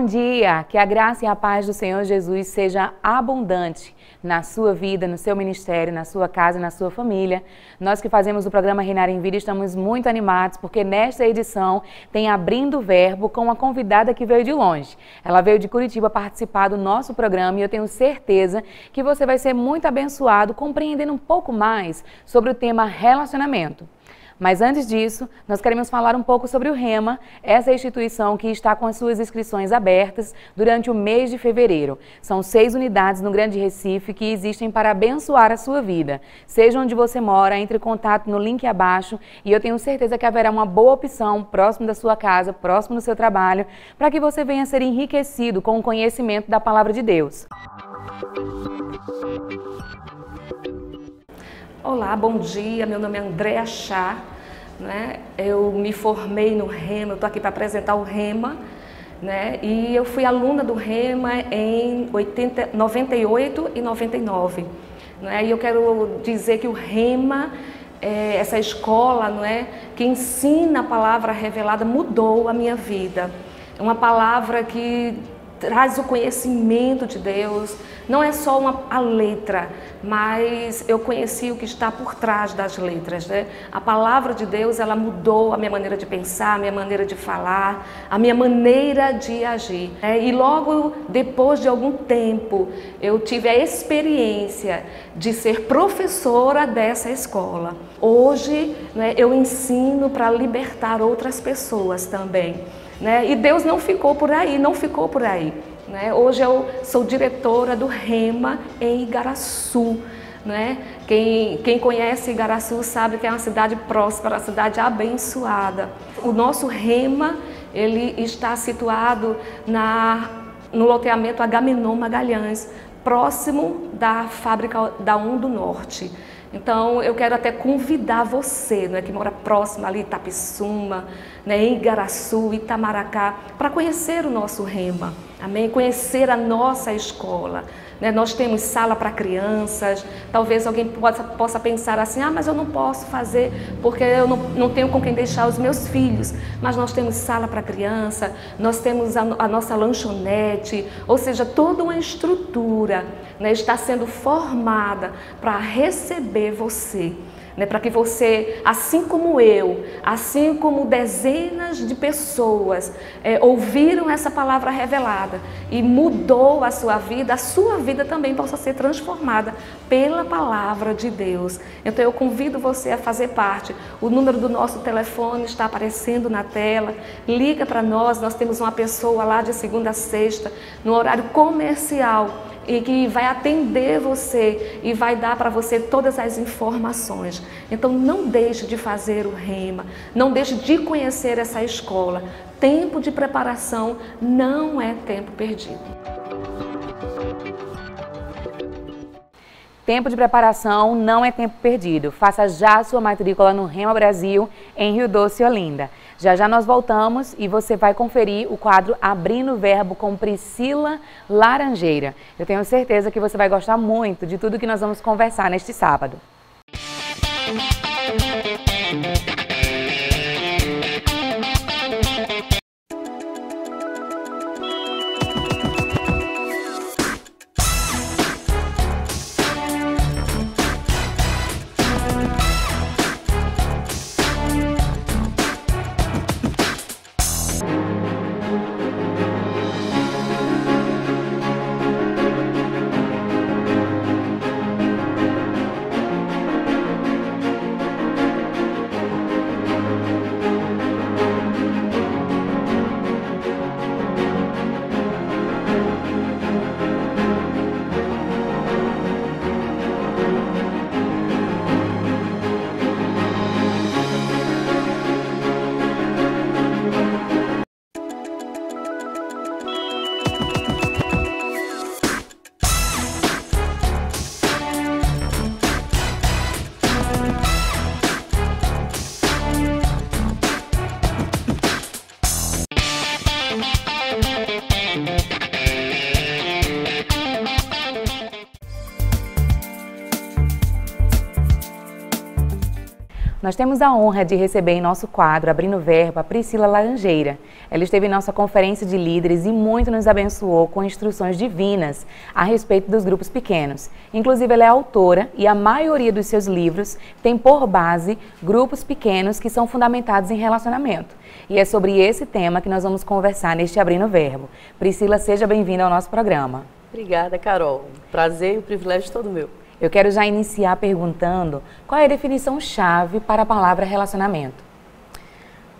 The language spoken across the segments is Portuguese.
bom dia! Que a graça e a paz do Senhor Jesus seja abundante na sua vida, no seu ministério, na sua casa, na sua família. Nós que fazemos o programa Reinar em Vida estamos muito animados porque nesta edição tem Abrindo o Verbo com uma convidada que veio de longe. Ela veio de Curitiba participar do nosso programa e eu tenho certeza que você vai ser muito abençoado compreendendo um pouco mais sobre o tema relacionamento. Mas antes disso, nós queremos falar um pouco sobre o Rema, essa instituição que está com as suas inscrições abertas durante o mês de fevereiro. São 6 unidades no Grande Recife que existem para abençoar a sua vida. Seja onde você mora, entre em contato no link abaixo e eu tenho certeza que haverá uma boa opção próximo da sua casa, próximo do seu trabalho, para que você venha ser enriquecido com o conhecimento da Palavra de Deus. Olá, bom dia, meu nome é Andréa Chá, né? Eu me formei no Rema, eu estou aqui para apresentar o Rema, né? E eu fui aluna do Rema em 98 e 99, né? E eu quero dizer que o Rema, essa escola, não é, que ensina a palavra revelada, mudou a minha vida. É uma palavra que traz o conhecimento de Deus, não é só a letra, mas eu conheci o que está por trás das letras, né? A palavra de Deus, ela mudou a minha maneira de pensar, a minha maneira de falar, a minha maneira de agir. E logo depois de algum tempo, eu tive a experiência de ser professora dessa escola. Hoje, né, eu ensino para libertar outras pessoas também. Né? E Deus não ficou por aí, não ficou por aí. Né? Hoje eu sou diretora do Rema em Igaraçu. Né? Quem conhece Igaraçu sabe que é uma cidade próspera, uma cidade abençoada. O nosso Rema, ele está situado no loteamento Agamenon Magalhães, próximo da fábrica da do Norte. Então, eu quero até convidar você, né, que mora próximo ali, Itapissuma, né, em Igaraçu, Itamaracá, para conhecer o nosso Rema, amém? Conhecer a nossa escola. Né? Nós temos sala para crianças, talvez alguém possa pensar assim, mas eu não posso fazer porque eu não tenho com quem deixar os meus filhos. Mas nós temos sala para criança, nós temos a nossa lanchonete, ou seja, toda uma estrutura, né, está sendo formada para receber você. Né, para que você, assim como eu, assim como dezenas de pessoas ouviram essa palavra revelada e mudou a sua vida também possa ser transformada pela palavra de Deus. Então eu convido você a fazer parte. O número do nosso telefone está aparecendo na tela. Liga para nós, nós temos uma pessoa lá de segunda a sexta, no horário comercial, e que vai atender você e vai dar para você todas as informações. Então não deixe de fazer o Rema, não deixe de conhecer essa escola. Tempo de preparação não é tempo perdido. Tempo de preparação não é tempo perdido. Faça já a sua matrícula no Rema Brasil, em Rio Doce e Olinda. Já já nós voltamos e você vai conferir o quadro Abrindo o Verbo com Priscila Laranjeira. Eu tenho certeza que você vai gostar muito de tudo que nós vamos conversar neste sábado. Nós temos a honra de receber em nosso quadro, Abrindo o Verbo, a Priscila Laranjeira. Ela esteve em nossa conferência de líderes e muito nos abençoou com instruções divinas a respeito dos grupos pequenos. Inclusive, ela é autora e a maioria dos seus livros tem por base grupos pequenos que são fundamentados em relacionamento. E é sobre esse tema que nós vamos conversar neste Abrindo o Verbo. Priscila, seja bem-vinda ao nosso programa. Obrigada, Carol. Prazer e o privilégio todo meu. Eu quero já iniciar perguntando qual é a definição-chave para a palavra relacionamento.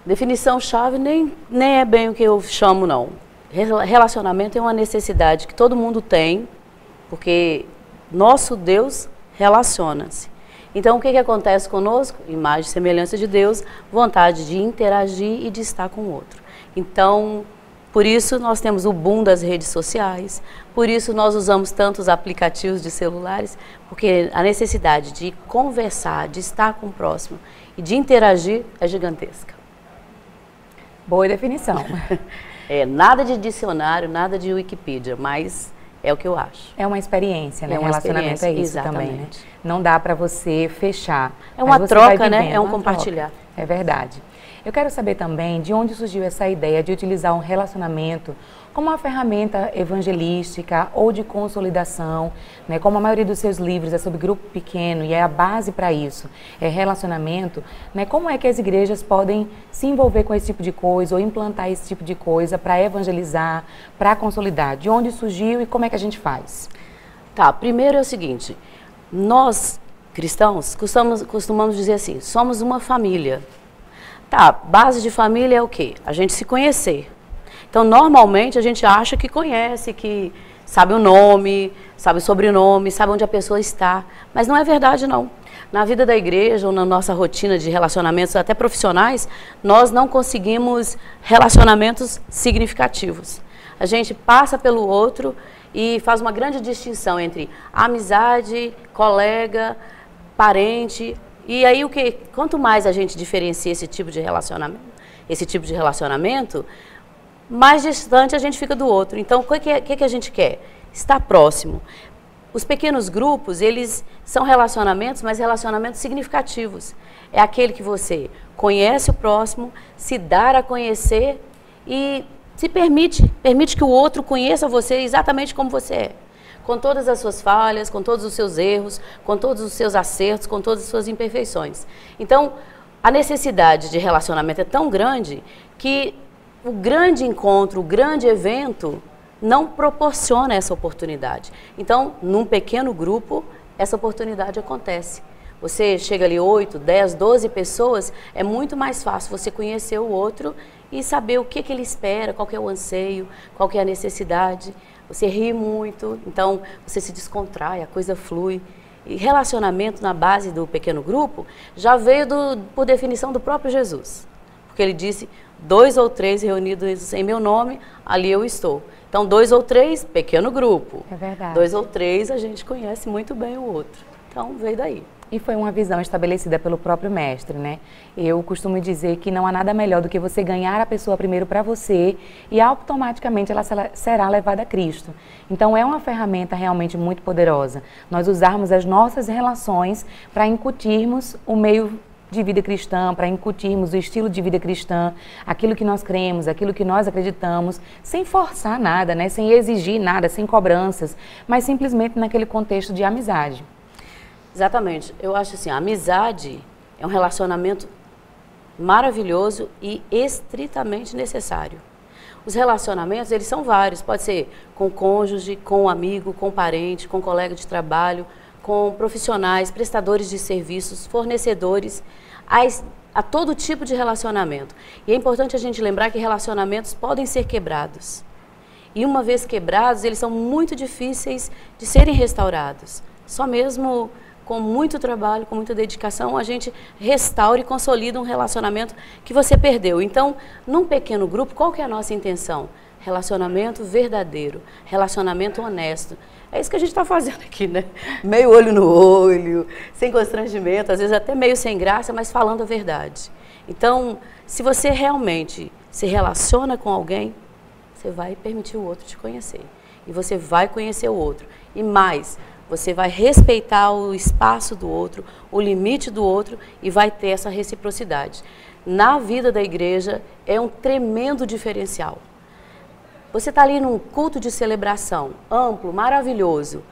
Definição-chave nem é bem o que eu chamo, não. Relacionamento é uma necessidade que todo mundo tem, porque nosso Deus relaciona-se. Então, o que acontece conosco? Imagem e semelhança de Deus, vontade de interagir e de estar com o outro. Então, por isso nós temos o boom das redes sociais, por isso nós usamos tantos aplicativos de celulares, porque a necessidade de conversar, de estar com o próximo e de interagir é gigantesca. Boa definição. Nada de dicionário, nada de Wikipedia, mas é o que eu acho. É uma experiência, né? É uma relacionamento experiência, é isso exatamente. também, né? Não dá para você fechar. É uma troca, né? É um compartilhar. Troca. É verdade. Eu quero saber também de onde surgiu essa ideia de utilizar um relacionamento como uma ferramenta evangelística ou de consolidação, né? Como a maioria dos seus livros é sobre grupo pequeno e é a base para isso, é relacionamento, né? Como é que as igrejas podem se envolver com esse tipo de coisa ou implantar esse tipo de coisa para evangelizar, para consolidar? De onde surgiu e como é que a gente faz? Tá, primeiro é o seguinte, nós cristãos costumamos dizer assim, somos uma família. Tá, base de família é o quê? A gente se conhecer. Então, normalmente, a gente acha que conhece, que sabe o nome, sabe o sobrenome, sabe onde a pessoa está. Mas não é verdade, não. Na vida da igreja ou na nossa rotina de relacionamentos, até profissionais, nós não conseguimos relacionamentos significativos. A gente passa pelo outro e faz uma grande distinção entre amizade, colega, parente. E aí, quanto mais a gente diferencia esse tipo de relacionamento, mais distante a gente fica do outro. Então, o que a gente quer? Estar próximo. Os pequenos grupos, eles são relacionamentos, mas relacionamentos significativos. É aquele que você conhece o próximo, se dá a conhecer e se permite que o outro conheça você exatamente como você é. Com todas as suas falhas, com todos os seus erros, com todos os seus acertos, com todas as suas imperfeições. Então, a necessidade de relacionamento é tão grande que o grande encontro, o grande evento não proporciona essa oportunidade. Então, num pequeno grupo, essa oportunidade acontece. Você chega ali 8, 10, 12 pessoas, é muito mais fácil você conhecer o outro e saber o que ele espera, qual que é o anseio, qual que é a necessidade. Você ri muito, então você se descontrai, a coisa flui. E relacionamento na base do pequeno grupo já veio por definição do próprio Jesus. Porque ele disse, 2 ou 3 reunidos em meu nome, ali eu estou. Então, 2 ou 3, pequeno grupo. É verdade. 2 ou 3, a gente conhece muito bem o outro. Então, veio daí. E foi uma visão estabelecida pelo próprio mestre, né? Eu costumo dizer que não há nada melhor do que você ganhar a pessoa primeiro para você e automaticamente ela será levada a Cristo. Então é uma ferramenta realmente muito poderosa. Nós usarmos as nossas relações para incutirmos o meio de vida cristã, para incutirmos o estilo de vida cristã, aquilo que nós cremos, aquilo que nós acreditamos, sem forçar nada, né? Sem exigir nada, sem cobranças, mas simplesmente naquele contexto de amizade. Exatamente. Eu acho assim, a amizade é um relacionamento maravilhoso e estritamente necessário. Os relacionamentos, eles são vários. Pode ser com cônjuge, com amigo, com parente, com colega de trabalho, com profissionais, prestadores de serviços, fornecedores, a todo tipo de relacionamento. E é importante a gente lembrar que relacionamentos podem ser quebrados. E uma vez quebrados, eles são muito difíceis de serem restaurados. Só mesmo com muito trabalho, com muita dedicação, a gente restaura e consolida um relacionamento que você perdeu. Então, num pequeno grupo, qual que é a nossa intenção? Relacionamento verdadeiro, relacionamento honesto. É isso que a gente está fazendo aqui, né? Meio olho no olho, sem constrangimento, às vezes até meio sem graça, mas falando a verdade. Então, se você realmente se relaciona com alguém, você vai permitir o outro te conhecer. E você vai conhecer o outro. E mais, Você vai respeitar o espaço do outro, o limite do outro e vai ter essa reciprocidade. Na vida da igreja é um tremendo diferencial. Você está ali num culto de celebração amplo, maravilhoso,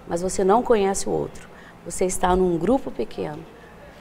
mas você não conhece o outro. Você está num grupo pequeno.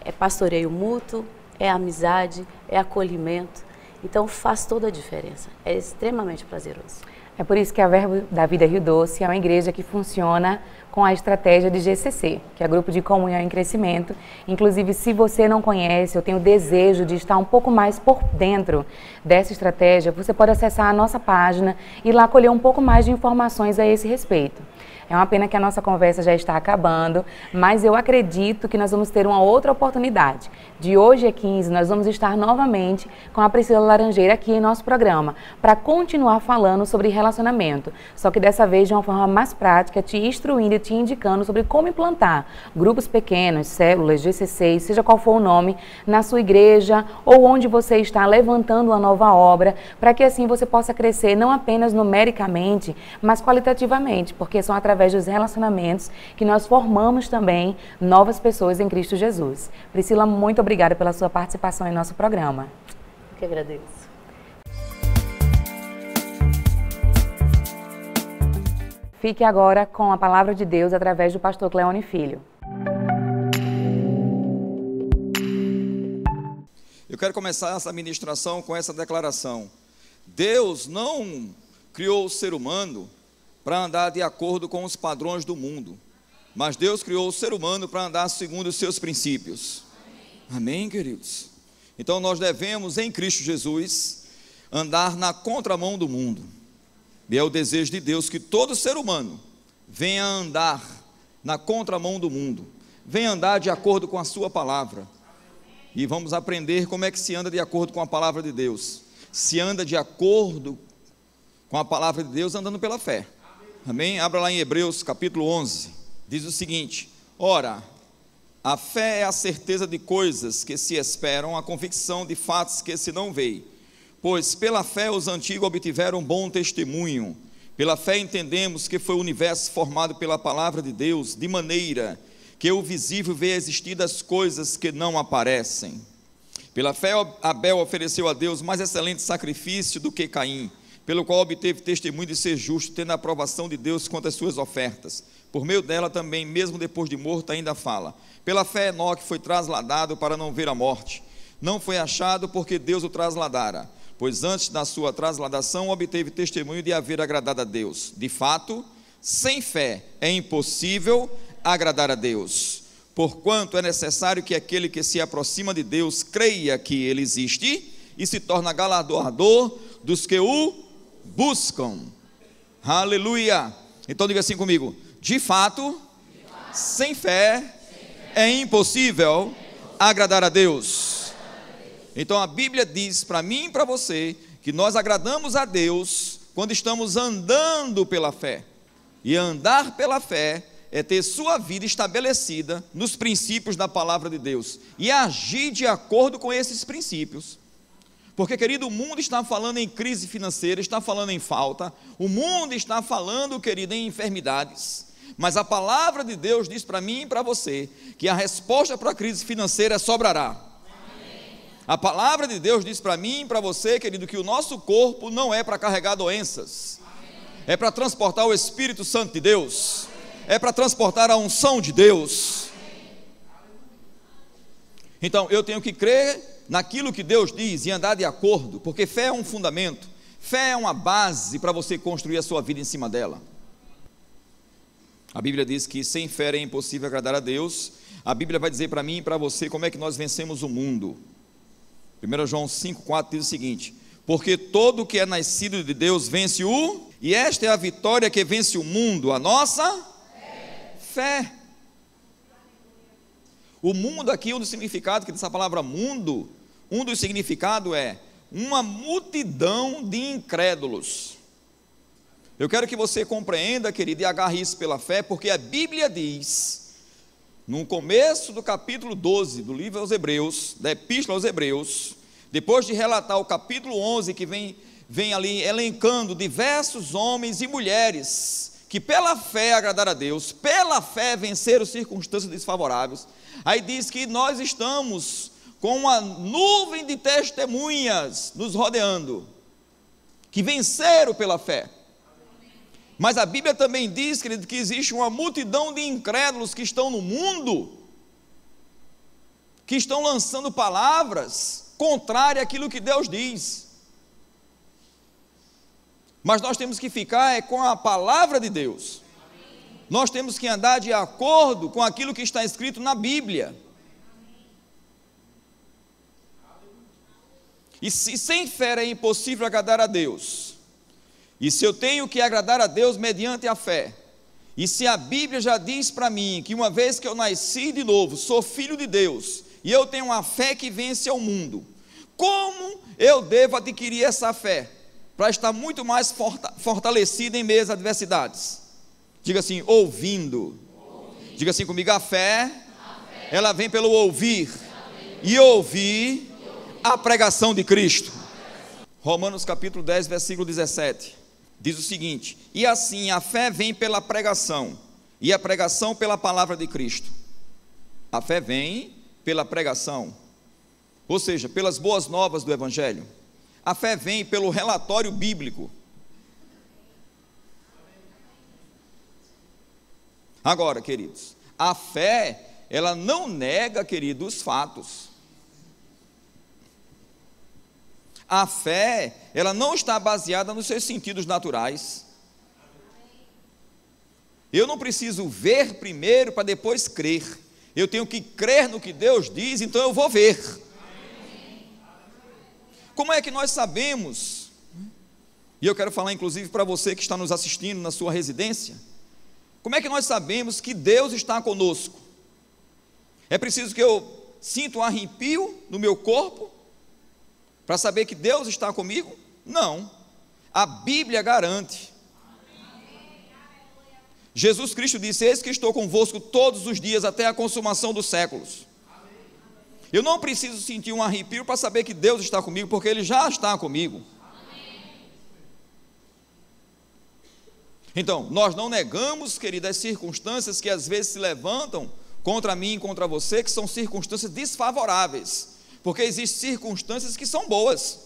É pastoreio mútuo, é amizade, é acolhimento. Então faz toda a diferença. É extremamente prazeroso. É por isso que a Verbo da Vida Rio Doce é uma igreja que funciona com a estratégia de GCC, que é Grupo de Comunhão em Crescimento. Inclusive, se você não conhece, eu tenho desejo de estar um pouco mais por dentro dessa estratégia, você pode acessar a nossa página e lá colher um pouco mais de informações a esse respeito. É uma pena que a nossa conversa já está acabando, mas eu acredito que nós vamos ter uma outra oportunidade. De hoje a 15, nós vamos estar novamente com a Priscila Laranjeira aqui em nosso programa, para continuar falando sobre relacionamento, só que dessa vez de uma forma mais prática, te instruindo e te indicando sobre como implantar grupos pequenos, células, GCCs, seja qual for o nome, na sua igreja ou onde você está levantando uma nova obra, para que assim você possa crescer não apenas numericamente, mas qualitativamente, porque são através dos relacionamentos que nós formamos também novas pessoas em Cristo Jesus. Priscila, muito obrigada pela sua participação em nosso programa. Eu que agradeço. Fique agora com a palavra de Deus através do pastor Cleone Filho. Eu quero começar essa ministração com essa declaração. Deus não criou o ser humano para andar de acordo com os padrões do mundo, mas Deus criou o ser humano para andar segundo os seus princípios. Amém, queridos? Então nós devemos, em Cristo Jesus, andar na contramão do mundo. E é o desejo de Deus que todo ser humano venha andar na contramão do mundo, venha andar de acordo com a sua palavra. E vamos aprender como é que se anda de acordo com a palavra de Deus. Se anda de acordo com a palavra de Deus andando pela fé. Amém? Abra lá em Hebreus capítulo 11, diz o seguinte: ora, a fé é a certeza de coisas que se esperam, a convicção de fatos que se não veem. Pois pela fé os antigos obtiveram bom testemunho. Pela fé entendemos que foi o universo formado pela palavra de Deus, de maneira que o visível vê existir das coisas que não aparecem. Pela fé Abel ofereceu a Deus mais excelente sacrifício do que Caim, pelo qual obteve testemunho de ser justo, tendo a aprovação de Deus quanto às suas ofertas. Por meio dela também, mesmo depois de morto, ainda fala. Pela fé Enoque foi trasladado para não ver a morte. Não foi achado porque Deus o trasladara, pois antes da sua trasladação obteve testemunho de haver agradado a Deus. De fato, sem fé é impossível agradar a Deus, porquanto é necessário que aquele que se aproxima de Deus creia que Ele existe e se torna galardoador dos que o buscam. Aleluia! Então diga assim comigo: de fato, sem fé é impossível agradar a Deus. Então a Bíblia diz para mim e para você que nós agradamos a Deus quando estamos andando pela fé. E andar pela fé é ter sua vida estabelecida nos princípios da palavra de Deus e agir de acordo com esses princípios. Porque, querido, o mundo está falando em crise financeira, está falando em falta, o mundo está falando, querido, em enfermidades, mas a palavra de Deus diz para mim e para você que a resposta para a crise financeira sobrará. Amém. A palavra de Deus diz para mim e para você, querido, que o nosso corpo não é para carregar doenças. Amém. É para transportar o Espírito Santo de Deus. Amém. É para transportar a unção de Deus. Amém. Então eu tenho que crer naquilo que Deus diz e andar de acordo, porque fé é um fundamento, fé é uma base para você construir a sua vida em cima dela. A Bíblia diz que sem fé é impossível agradar a Deus. A Bíblia vai dizer para mim e para você como é que nós vencemos o mundo. 1 João 5,4 diz o seguinte: porque todo que é nascido de Deus vence o, e esta é a vitória que vence o mundo, a nossa fé. O mundo aqui, um dos significados que dessa palavra mundo, um dos significados é uma multidão de incrédulos. Eu quero que você compreenda, querido, e agarre isso pela fé, porque a Bíblia diz, no começo do capítulo 12 do livro aos Hebreus, da Epístola aos Hebreus, depois de relatar o capítulo 11, que vem ali elencando diversos homens e mulheres que pela fé agradar a Deus, pela fé vencer as circunstâncias desfavoráveis. Aí diz que nós estamos com uma nuvem de testemunhas nos rodeando, que venceram pela fé. Mas a Bíblia também diz, querido, que existe uma multidão de incrédulos que estão no mundo, que estão lançando palavras contrárias àquilo que Deus diz. Mas nós temos que ficar com a palavra de Deus. Nós temos que andar de acordo com aquilo que está escrito na Bíblia. E se sem fé é impossível agradar a Deus, e se eu tenho que agradar a Deus mediante a fé, e se a Bíblia já diz para mim que uma vez que eu nasci de novo, sou filho de Deus, e eu tenho uma fé que vence ao mundo, como eu devo adquirir essa fé? Para estar muito mais fortalecido em meio às adversidades. Diga assim, ouvindo. Diga assim comigo, a fé, ela vem pelo ouvir, e ouvir a pregação de Cristo. Romanos capítulo 10, versículo 17, diz o seguinte: e assim a fé vem pela pregação, e a pregação pela palavra de Cristo. A fé vem pela pregação, ou seja, pelas boas novas do Evangelho. A fé vem pelo relatório bíblico. Agora, queridos, a fé, ela não nega, queridos, os fatos. A fé, ela não está baseada nos seus sentidos naturais. Eu não preciso ver primeiro para depois crer. Eu tenho que crer no que Deus diz, então eu vou ver. Como é que nós sabemos? E eu quero falar inclusive para você que está nos assistindo na sua residência. Como é que nós sabemos que Deus está conosco? É preciso que eu sinta um arrepio no meu corpo para saber que Deus está comigo? Não. A Bíblia garante. Jesus Cristo disse: eis que estou convosco todos os dias até a consumação dos séculos. Eu não preciso sentir um arrepio para saber que Deus está comigo, porque Ele já está comigo. Então, nós não negamos, querida, as circunstâncias que às vezes se levantam contra mim e contra você, que são circunstâncias desfavoráveis, porque existem circunstâncias que são boas,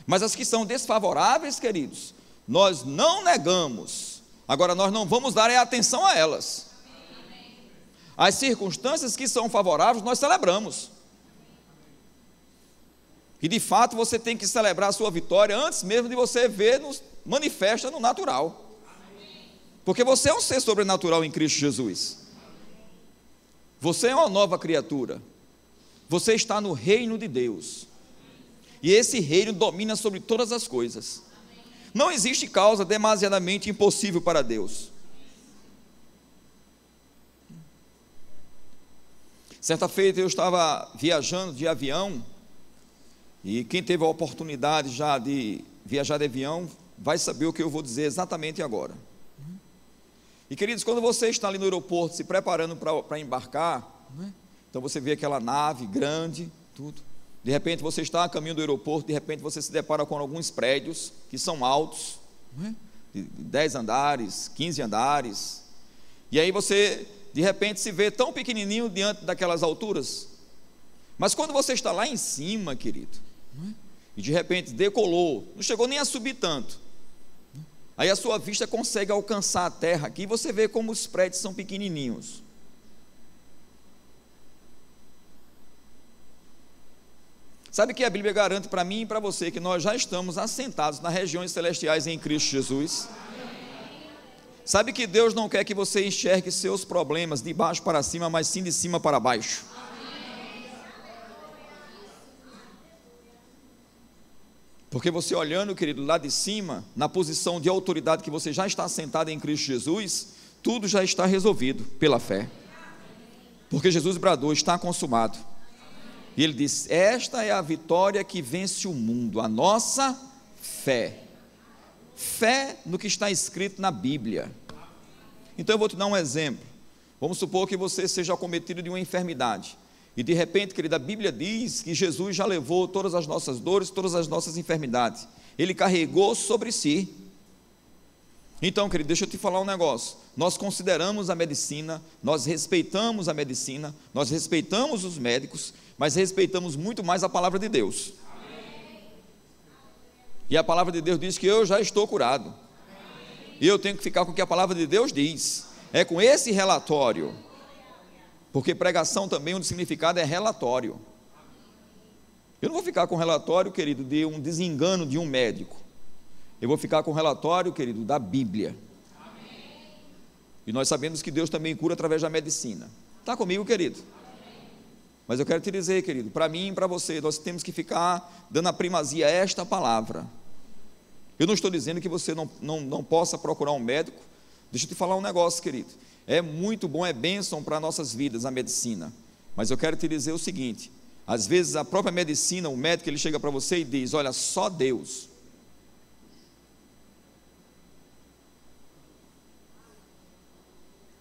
mas as que são desfavoráveis, queridos, nós não negamos. Agora, nós não vamos dar atenção a elas. As circunstâncias que são favoráveis, nós celebramos. E de fato você tem que celebrar a sua vitória antes mesmo de você ver manifesta no natural. Porque você é um ser sobrenatural em Cristo Jesus. Você é uma nova criatura. Você está no reino de Deus. E esse reino domina sobre todas as coisas. Não existe causa demasiadamente impossível para Deus. Certa feita eu estava viajando de avião, e quem teve a oportunidade já de viajar de avião, vai saber o que eu vou dizer exatamente agora. E queridos, quando você está ali no aeroporto, se preparando para embarcar, então você vê aquela nave grande, tudo, de repente você está a caminho do aeroporto, de repente você se depara com alguns prédios, que são altos, de 10 andares, 15 andares, e aí você de repente se vê tão pequenininho diante daquelas alturas. Mas quando você está lá em cima, querido, e de repente decolou, não chegou nem a subir tanto, aí a sua vista consegue alcançar a terra aqui, e você vê como os prédios são pequenininhos. Sabe que a Bíblia garante para mim e para você que nós já estamos assentados nas regiões celestiais em Cristo Jesus? Sabe que Deus não quer que você enxergue seus problemas de baixo para cima, mas sim de cima para baixo. Porque você olhando, querido, lá de cima, na posição de autoridade que você já está sentado em Cristo Jesus, tudo já está resolvido pela fé. Porque Jesus bradou: está consumado. E Ele disse: esta é a vitória que vence o mundo, a nossa fé. Fé no que está escrito na Bíblia. Então eu vou te dar um exemplo. Vamos supor que você seja acometido de uma enfermidade, e de repente, querida, a Bíblia diz que Jesus já levou todas as nossas dores, todas as nossas enfermidades. Ele carregou sobre si. Então, querido, deixa eu te falar um negócio. Nós consideramos a medicina, nós respeitamos a medicina, nós respeitamos os médicos, mas respeitamos muito mais a palavra de Deus. E a palavra de Deus diz que eu já estou curado. E eu tenho que ficar com o que a palavra de Deus diz. É com esse relatório. Porque pregação também, o significado é relatório. Eu não vou ficar com o relatório, querido, de um desengano de um médico. Eu vou ficar com o relatório, querido, da Bíblia. E nós sabemos que Deus também cura através da medicina. Está comigo, querido? Mas eu quero te dizer, querido, para mim e para você, nós temos que ficar dando a primazia a esta palavra. Eu não estou dizendo que você não possa procurar um médico. Deixa eu te falar um negócio, querido. É muito bom, é bênção para nossas vidas a medicina. Mas eu quero te dizer o seguinte: às vezes a própria medicina, o médico, ele chega para você e diz: olha, só Deus.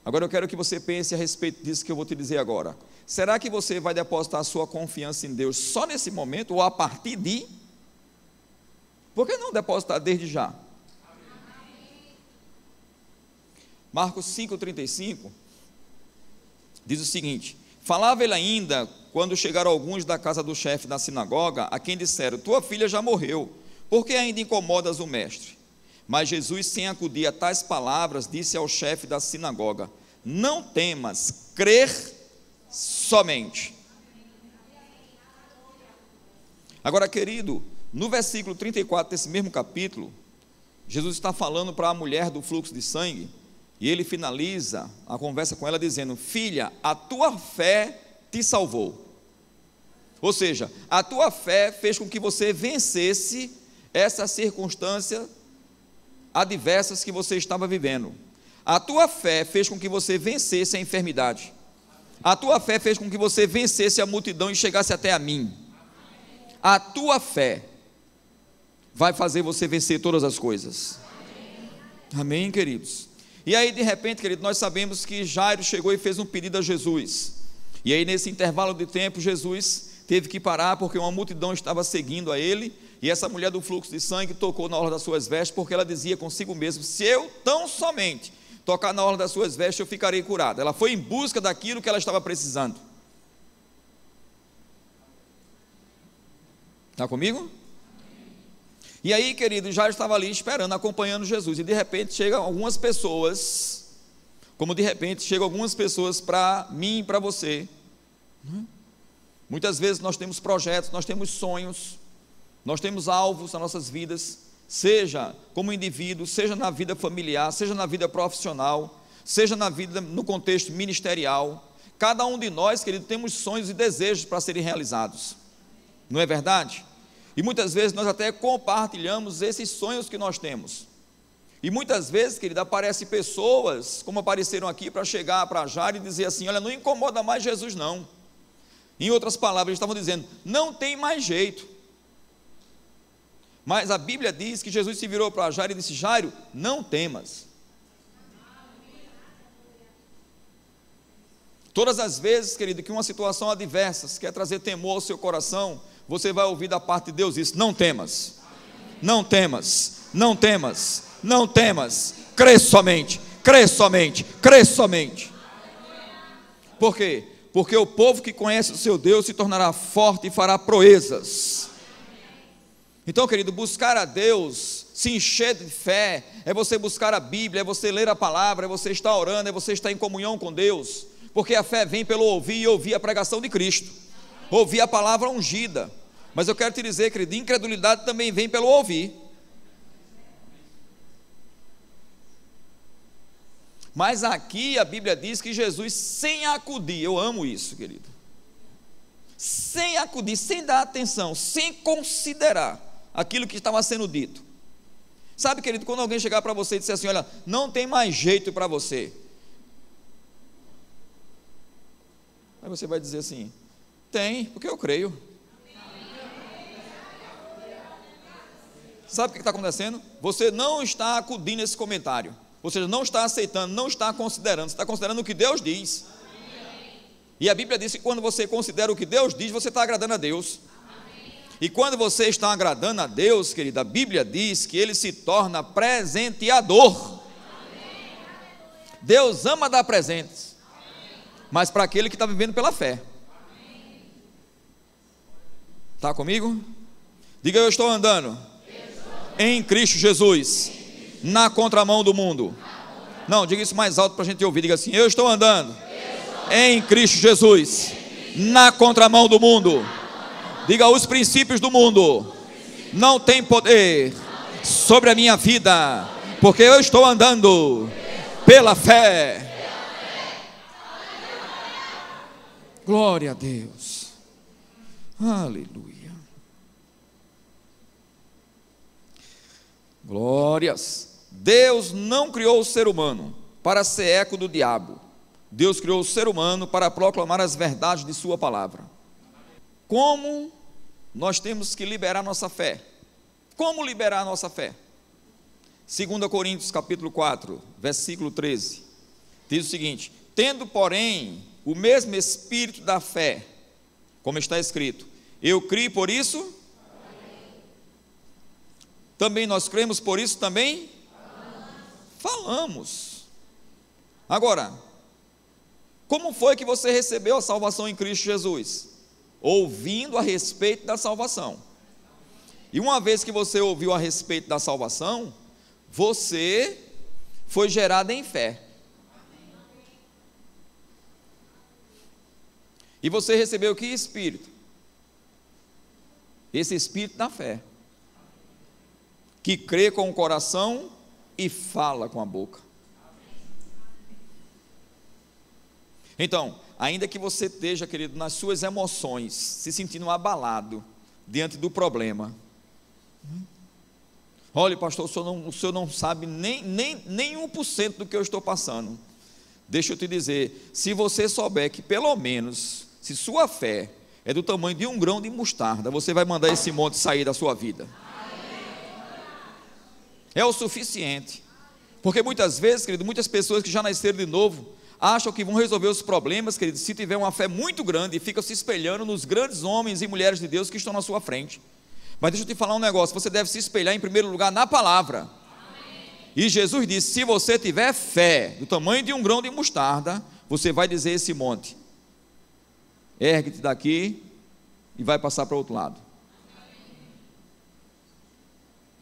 Agora eu quero que você pense a respeito disso que eu vou te dizer agora. Será que você vai depositar a sua confiança em Deus só nesse momento ou a partir de? Por que não depositar desde já? Marcos 5,35 diz o seguinte: falava ele ainda quando chegaram alguns da casa do chefe da sinagoga, a quem disseram: tua filha já morreu, por que ainda incomodas o mestre? Mas Jesus, sem acudir a tais palavras, disse ao chefe da sinagoga: não temas, crer somente. Agora, querido, no versículo 34 desse mesmo capítulo, Jesus está falando para a mulher do fluxo de sangue, e ele finaliza a conversa com ela dizendo: filha, a tua fé te salvou. Ou seja, a tua fé fez com que você vencesse essa circunstância adversas que você estava vivendo. A tua fé fez com que você vencesse a enfermidade. A tua fé fez com que você vencesse a multidão e chegasse até a mim. A tua fé vai fazer você vencer todas as coisas. Amém, queridos? E aí, de repente, querido, nós sabemos que Jairo chegou e fez um pedido a Jesus. E aí, nesse intervalo de tempo, Jesus teve que parar porque uma multidão estava seguindo a ele. E essa mulher do fluxo de sangue tocou na orla das suas vestes, porque ela dizia consigo mesma: se eu tão somente tocar na orla das suas vestes, eu ficarei curada. Ela foi em busca daquilo que ela estava precisando. Está comigo? E aí, querido, já estava ali esperando, acompanhando Jesus, e de repente chegam algumas pessoas, como de repente chegam algumas pessoas para mim e para você. Muitas vezes nós temos projetos, nós temos sonhos, nós temos alvos nas nossas vidas, seja como indivíduo, seja na vida familiar, seja na vida profissional, seja na vida no contexto ministerial. Cada um de nós, querido, temos sonhos e desejos para serem realizados, não é verdade? E muitas vezes nós até compartilhamos esses sonhos que nós temos. E muitas vezes, querido, aparecem pessoas, como apareceram aqui, para chegar para Jairo e dizer assim: olha, não incomoda mais Jesus não. Em outras palavras, eles estavam dizendo: não tem mais jeito. Mas a Bíblia diz que Jesus se virou para Jairo e disse: Jairo, não temas. Todas as vezes, querido, que uma situação adversa quer trazer temor ao seu coração, você vai ouvir da parte de Deus isso: não temas, não temas, não temas, não temas, crê somente, crê somente, crê somente. Por quê? Porque o povo que conhece o seu Deus se tornará forte e fará proezas. Então, querido, buscar a Deus, se encher de fé, é você buscar a Bíblia, é você ler a palavra, é você estar orando, é você estar em comunhão com Deus, porque a fé vem pelo ouvir e ouvir a pregação de Cristo, ouvir a palavra ungida. Mas eu quero te dizer, querido, incredulidade também vem pelo ouvir. Mas aqui a Bíblia diz que Jesus, sem acudir, eu amo isso, querido, sem acudir, sem dar atenção, sem considerar aquilo que estava sendo dito. Sabe, querido, quando alguém chegar para você e disser assim: olha, não tem mais jeito para você, aí você vai dizer assim: tem, porque eu creio. Sabe o que está acontecendo? Você não está acudindo a esse comentário, ou seja, não está aceitando, não está considerando, você está considerando o que Deus diz. E a Bíblia diz que quando você considera o que Deus diz, você está agradando a Deus. E quando você está agradando a Deus, querida, a Bíblia diz que Ele se torna presenteador Deus ama dar presentes, mas para aquele que está vivendo pela fé. Está comigo? Diga: eu estou andando em Cristo Jesus, na contramão do mundo. Não, diga isso mais alto para a gente ouvir. Diga assim: eu estou andando em Cristo Jesus, na contramão do mundo. Diga: os princípios do mundo não têm poder sobre a minha vida, porque eu estou andando pela fé. Glória a Deus. Aleluia. Glórias. Deus não criou o ser humano para ser eco do diabo. Deus criou o ser humano para proclamar as verdades de sua palavra. Como nós temos que liberar nossa fé? Como liberar a nossa fé? 2 Coríntios capítulo 4, versículo 13, diz o seguinte: tendo, porém, o mesmo espírito da fé, como está escrito, eu criei, por isso também nós cremos, por isso também falamos. Agora, como foi que você recebeu a salvação em Cristo Jesus? Ouvindo a respeito da salvação. E uma vez que você ouviu a respeito da salvação, você foi gerado em fé. E você recebeu que espírito? Esse espírito da fé, que crê com o coração e fala com a boca. Então, ainda que você esteja, querido, nas suas emoções, se sentindo abalado diante do problema. Olha, pastor, o senhor não sabe nem 1% do que eu estou passando. Deixa eu te dizer, se você souber que pelo menos, se sua fé é do tamanho de um grão de mostarda, você vai mandar esse monte sair da sua vida. É o suficiente. Porque muitas vezes, querido, muitas pessoas que já nasceram de novo, acham que vão resolver os problemas, querido, se tiver uma fé muito grande, e ficam se espelhando nos grandes homens e mulheres de Deus que estão na sua frente. Mas deixa eu te falar um negócio, você deve se espelhar em primeiro lugar na palavra. E Jesus disse: se você tiver fé do tamanho de um grão de mostarda, você vai dizer a esse monte: ergue-te daqui e vai passar para o outro lado.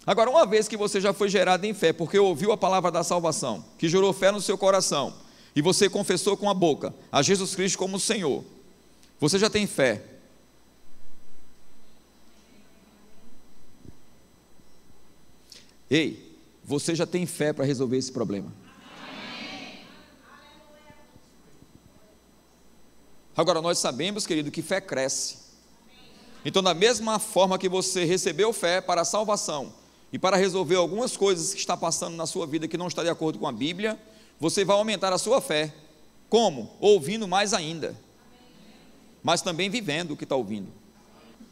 Agora, uma vez que você já foi gerado em fé, porque ouviu a palavra da salvação, que gerou fé no seu coração, e você confessou com a boca a Jesus Cristo como Senhor, você já tem fé. Ei, você já tem fé para resolver esse problema. Agora, nós sabemos, querido, que fé cresce. Então, da mesma forma que você recebeu fé para a salvação e para resolver algumas coisas que está passando na sua vida que não está de acordo com a Bíblia, você vai aumentar a sua fé. Como? Ouvindo mais ainda, mas também vivendo o que está ouvindo.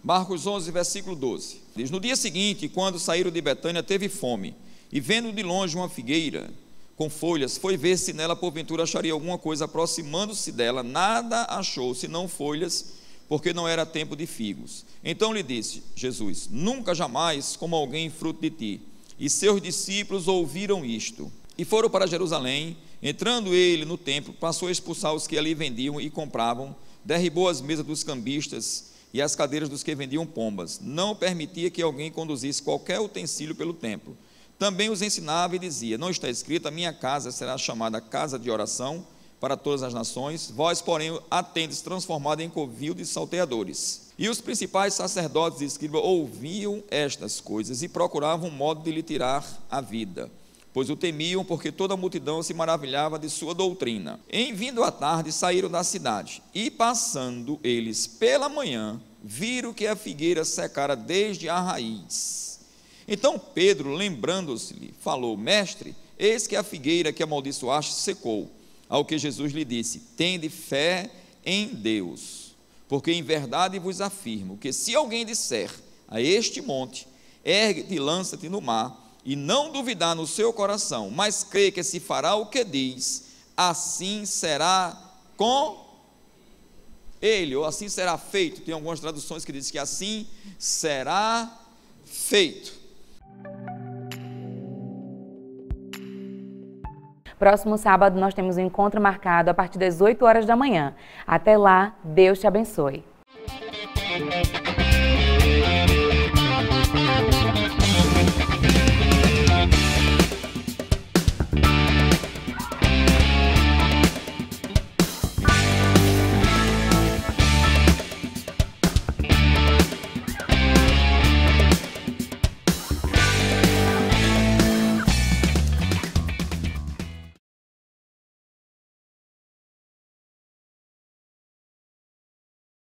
Marcos 11, versículo 12, diz: no dia seguinte, quando saíram de Betânia, teve fome, e vendo de longe uma figueira com folhas, foi ver se nela porventura acharia alguma coisa. Aproximando-se dela, nada achou, senão folhas, porque não era tempo de figos. Então lhe disse Jesus: nunca jamais coma alguém fruto de ti. E seus discípulos ouviram isto, e foram para Jerusalém. Entrando ele no templo, passou a expulsar os que ali vendiam e compravam, derribou as mesas dos cambistas e as cadeiras dos que vendiam pombas. Não permitia que alguém conduzisse qualquer utensílio pelo templo. Também os ensinava e dizia: não está escrito, a minha casa será chamada casa de oração para todas as nações, vós, porém, a tendes transformado em covil de salteadores. E os principais sacerdotes e escribas ouviam estas coisas e procuravam um modo de lhe tirar a vida, pois o temiam, porque toda a multidão se maravilhava de sua doutrina. Em vindo à tarde, saíram da cidade, e passando eles pela manhã, viram que a figueira secara desde a raiz. Então Pedro, lembrando-se-lhe, falou: mestre, eis que a figueira que amaldiçoaste secou. Ao que Jesus lhe disse: tende fé em Deus, porque em verdade vos afirmo, que se alguém disser a este monte, ergue-te e lança-te no mar, e não duvidar no seu coração, mas crê que se fará o que diz, assim será com ele, ou assim será feito. Tem algumas traduções que dizem que assim será feito. Próximo sábado nós temos um encontro marcado a partir das 8 horas da manhã. Até lá, Deus te abençoe.